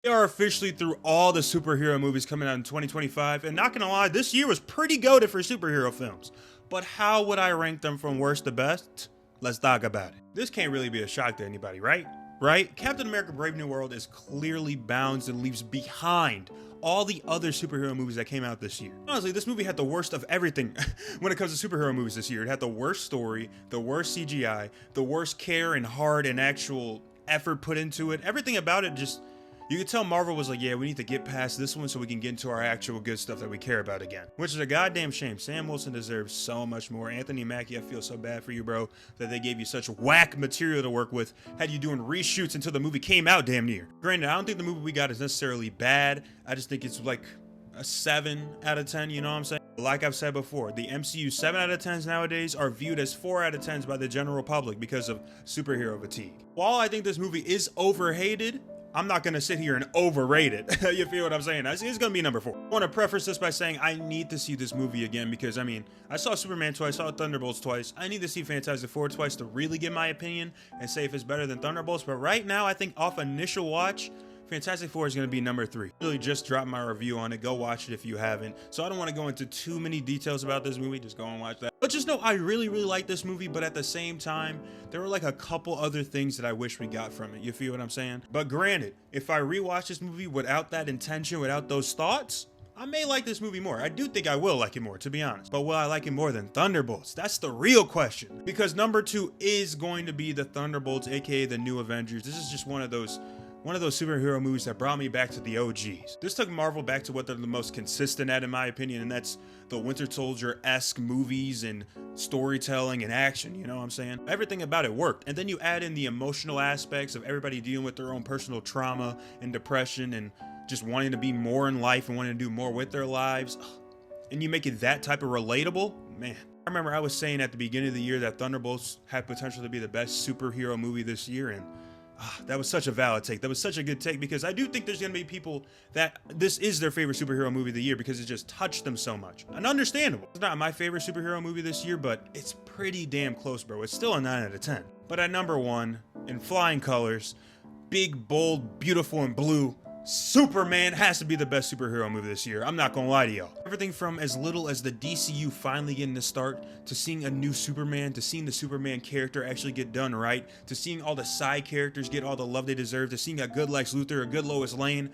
We are officially through all the superhero movies coming out in 2025, and not gonna lie, this year was pretty goated for superhero films. But how would I rank them from worst to best? Let's talk about it. This can't really be a shock to anybody, right? Right? Captain America Brave New World is clearly bounds and leaves behind all the other superhero movies that came out this year. Honestly, this movie had the worst of everything when it comes to superhero movies this year. It had the worst story, the worst CGI, the worst care and heart and actual effort put into it. Everything about it just, you could tell Marvel was like, yeah, we need to get past this one so we can get into our actual good stuff that we care about again. Which is a goddamn shame. Sam Wilson deserves so much more. Anthony Mackie, I feel so bad for you, bro, that they gave you such whack material to work with, had you doing reshoots until the movie came out damn near. Granted, I don't think the movie we got is necessarily bad. I just think it's like a 7 out of 10, you know what I'm saying? Like I've said before, the MCU 7 out of 10s nowadays are viewed as 4 out of 10s by the general public because of superhero fatigue. While I think this movie is overhated, I'm not gonna sit here and overrate it. You feel what I'm saying? It's gonna be number 4. I wanna preface this by saying I need to see this movie again because, I mean, I saw Superman twice, saw Thunderbolts twice. I need to see Fantastic Four twice to really get my opinion and say if it's better than Thunderbolts. But right now, I think off initial watch, Fantastic Four is going to be number 3. I really just dropped my review on it. Go watch it if you haven't. So I don't want to go into too many details about this movie. Just go and watch that. But just know I really like this movie, but at the same time, there were like a couple other things that I wish we got from it. You feel what I'm saying? But granted, if I rewatch this movie without that intention, without those thoughts, I may like this movie more. I do think I will like it more, to be honest. But will I like it more than Thunderbolts? That's the real question. Because number 2 is going to be the Thunderbolts, aka the New Avengers. This is just one of those superhero movies that brought me back to the OGs. This took Marvel back to what they're the most consistent at, in my opinion, and that's the Winter Soldier-esque movies and storytelling and action, you know what I'm saying? Everything about it worked. And then you add in the emotional aspects of everybody dealing with their own personal trauma and depression and just wanting to be more in life and wanting to do more with their lives. And you make it that type of relatable, man. I remember I was saying at the beginning of the year that Thunderbolts had potential to be the best superhero movie this year, and that was such a valid take. That was such a good take because I do think there's going to be people that this is their favorite superhero movie of the year because it just touched them so much. And understandable. It's not my favorite superhero movie this year, but it's pretty damn close, bro. It's still a 9 out of 10. But at number 1, in flying colors, big, bold, beautiful, and blue, Superman has to be the best superhero movie this year. I'm not gonna lie to y'all. Everything from as little as the DCU finally getting to start, to seeing a new Superman, to seeing the Superman character actually get done right, to seeing all the side characters get all the love they deserve, to seeing a good Lex Luthor, a good Lois Lane.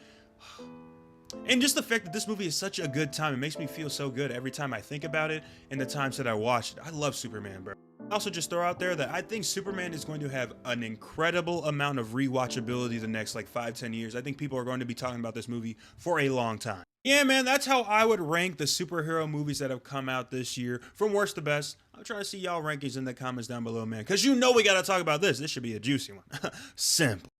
And just the fact that this movie is such a good time, it makes me feel so good every time I think about it and the times that I watch it. I love Superman, bro. Also just throw out there that I think Superman is going to have an incredible amount of rewatchability the next like 5-10 years. I think people are going to be talking about this movie for a long time. Yeah, man, that's how I would rank the superhero movies that have come out this year from worst to best. I'm trying to see y'all rankings in the comments down below, man, because you know we got to talk about this. This should be a juicy one. Simple.